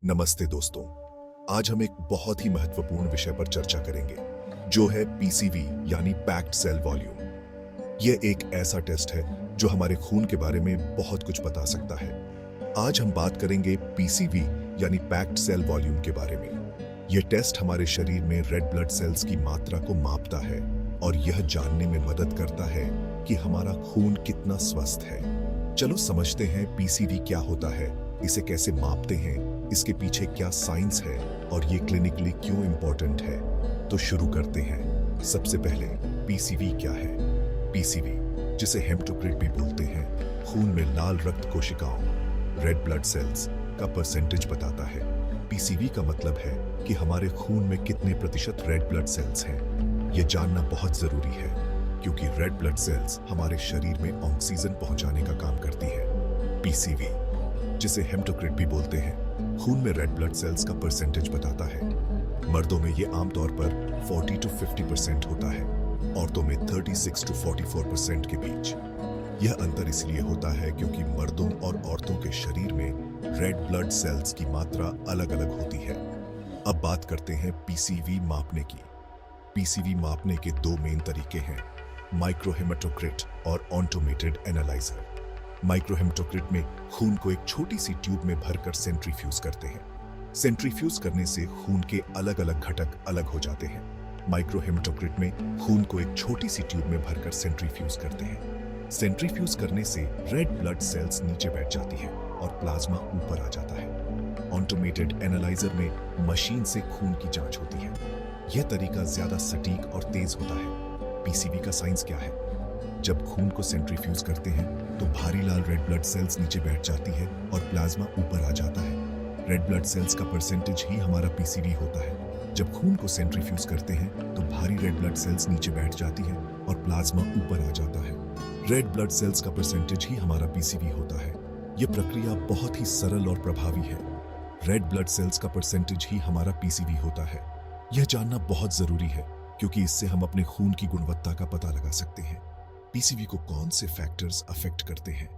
नमस्ते दोस्तों। आज हम एक बहुत ही महत्वपूर्ण विषय पर चर्चा करेंगे जो है पीसीवी यानी पैक्ड सेल वॉल्यूम। यह एक ऐसा टेस्ट है जो हमारे खून के बारे में बहुत कुछ बता सकता है। आज हम बात करेंगे पीसीवी यानी पैक्ड सेल वॉल्यूम के बारे में। यह टेस्ट हमारे शरीर में रेड ब्लड सेल्स की मात्रा को मापता है और यह जानने में मदद करता है कि हमारा खून कितना स्वस्थ है। चलो समझते हैं पीसीवी क्या होता है, इसे कैसे मापते हैं, इसके पीछे क्या साइंस है और ये क्लिनिकली क्यों इंपॉर्टेंट है। तो शुरू करते हैं। सबसे पहले पीसीवी क्या है। पीसीवी, जिसे हेमेटोक्रिट भी बोलते हैं, खून में लाल रक्त कोशिकाओं रेड ब्लड सेल्स का परसेंटेज बताता है। पीसीवी का मतलब है कि हमारे खून में कितने प्रतिशत रेड ब्लड सेल्स हैं। ये जानना बहुत जरूरी है क्योंकि रेड ब्लड सेल्स हमारे शरीर में ऑक्सीजन पहुंचाने का काम करती है। पीसीवी, जिसे हेमेटोक्रिट भी बोलते हैं, खून में रेड ब्लड सेल्स का परसेंटेज बताता है। मर्दों में ये आमतौर पर 40 to 50% होता है, औरतों में 36 to 44% के बीच। यह अंतर इसलिए होता है क्योंकि मर्दों और औरतों के शरीर में रेड ब्लड सेल्स की मात्रा अलग-अलग होती है। अब बात करते हैं पीसीवी मापने की। पीसीवी मापने के दो मेन तरीके हैं, माइक्रोहेमेटोक्रिट और ऑटोमेटेड एनालाइजर। माइक्रोहेमेटोक्रिट में खून को एक छोटी सी ट्यूब में भरकर सेंट्रीफ्यूज करते हैं। सेंट्रीफ्यूज करने से खून के अलग-अलग घटक अलग हो जाते हैं। माइक्रोहेमेटोक्रिट में खून को एक छोटी सी ट्यूब में भरकर सेंट्रीफ्यूज करते हैं। सेंट्रीफ्यूज करने से रेड ब्लड सेल्स नीचे बैठ जाती है और प्लाज्मा ऊपर आ जाता है। ऑटोमेटेड एनालाइजर में मशीन से खून की जांच होती है। यह तरीका ज्यादा सटीक और तेज होता है। पीसीवी का साइंस क्या है। जब खून को सेंट्रीफ्यूज करते हैं तो भारी लाल रेड ब्लड सेल्स नीचे बैठ जाती है और प्लाज्मा ऊपर आ जाता है। रेड ब्लड सेल्स का परसेंटेज ही हमारा पीसीवी होता है। जब खून को सेंट्रीफ्यूज करते हैं तो भारी रेड ब्लड सेल्स नीचे बैठ जाती है और प्लाज्मा ऊपर आ जाता है। रेड ब्लड सेल्स का परसेंटेज ही हमारा पीसीवी होता है। यह प्रक्रिया बहुत ही सरल और प्रभावी है। रेड ब्लड सेल्स का परसेंटेज ही हमारा पीसीवी होता है। यह जानना बहुत जरूरी है क्योंकि इससे हम अपने खून की गुणवत्ता का पता लगा सकते हैं। पीसीवी को कौन से फैक्टर्स अफेक्ट करते हैं।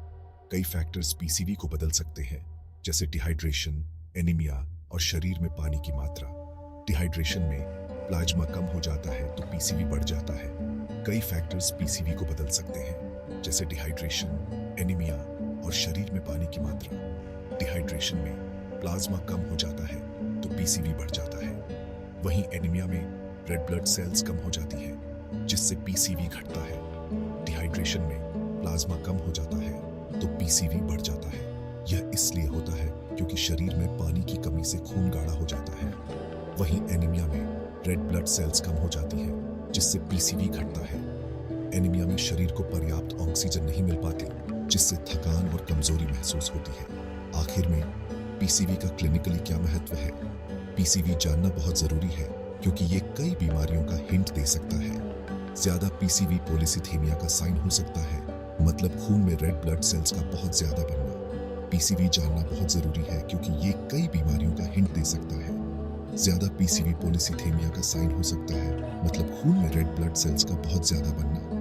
कई फैक्टर्स पीसीवी को बदल सकते हैं, जैसे डिहाइड्रेशन, एनीमिया और शरीर में पानी की मात्रा। डिहाइड्रेशन में प्लाज्मा कम हो जाता है तो पीसीवी बढ़ जाता है। कई फैक्टर्स पीसीवी को बदल सकते हैं, जैसे डिहाइड्रेशन, एनीमिया और शरीर में पानी की मात्रा। डिहाइड्रेशन में प्लाज्मा कम हो जाता है तो पीसीवी बढ़ जाता है। वहीं एनीमिया में रेड ब्लड सेल्स कम हो जाती है जिससे पीसीवी घटता है। डिहाइड्रेशन में प्लाज्मा कम हो जाता है तो पीसीवी बढ़ जाता है। यह इसलिए होता है क्योंकि शरीर में पानी की कमी से खून गाढ़ा हो जाता है। वहीं एनीमिया में रेड ब्लड सेल्स कम हो जाती है जिससे पीसीवी घटता है। एनीमिया में शरीर को पर्याप्त ऑक्सीजन नहीं मिल पाती जिससे थकान और कमजोरी महसूस होती है। आखिर में पीसीवी का क्लिनिकली क्या महत्व है। पीसीवी जानना बहुत जरूरी है क्योंकि ये कई बीमारियों का हिंट दे सकता है। ज्यादा पीसीवी पॉलीसीथेमिया का साइन हो सकता है, मतलब खून में रेड ब्लड सेल्स का बहुत ज्यादा बनना। पीसीवी जानना बहुत जरूरी है क्योंकि ये कई बीमारियों का हिंट दे सकता है। ज्यादा पीसीवी पॉलीसीथेमिया का साइन हो सकता है, मतलब खून में रेड ब्लड सेल्स का बहुत ज्यादा बनना।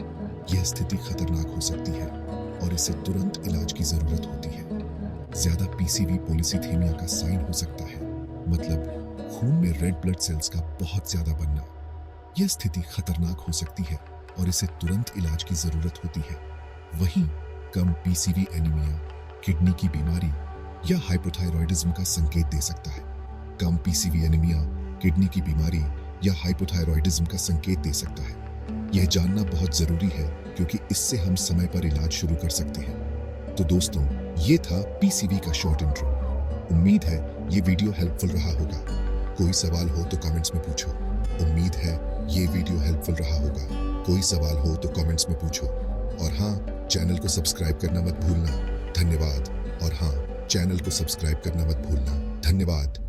यह स्थिति खतरनाक हो सकती है और इसे तुरंत इलाज की जरूरत होती है। ज्यादा पीसीवी पॉलीसीथेमिया का साइन हो सकता है, मतलब खून में रेड ब्लड सेल्स का बहुत ज्यादा बनना। यह स्थिति खतरनाक हो सकती है और इसे तुरंत इलाज की जरूरत होती है। वहीं कम पीसीवी एनीमिया किडनी की बीमारी या हाइपोथायरॉयडिज्म का संकेत दे सकता है। कम पीसीवी एनीमिया किडनी की बीमारी या हाइपोथायरॉयडिज्म का संकेत दे सकता है। यह जानना बहुत जरूरी है क्योंकि इससे हम समय पर इलाज शुरू कर सकते हैं। तो दोस्तों, ये था पीसीवी का शॉर्ट इंट्रो। उम्मीद है ये वीडियो हेल्पफुल रहा होगा। कोई सवाल हो तो कमेंट्स में पूछो। उम्मीद है ये वीडियो हेल्पफुल रहा होगा। कोई सवाल हो तो कमेंट्स में पूछो। और हाँ, चैनल को सब्सक्राइब करना मत भूलना। धन्यवाद। और हाँ, चैनल को सब्सक्राइब करना मत भूलना। धन्यवाद।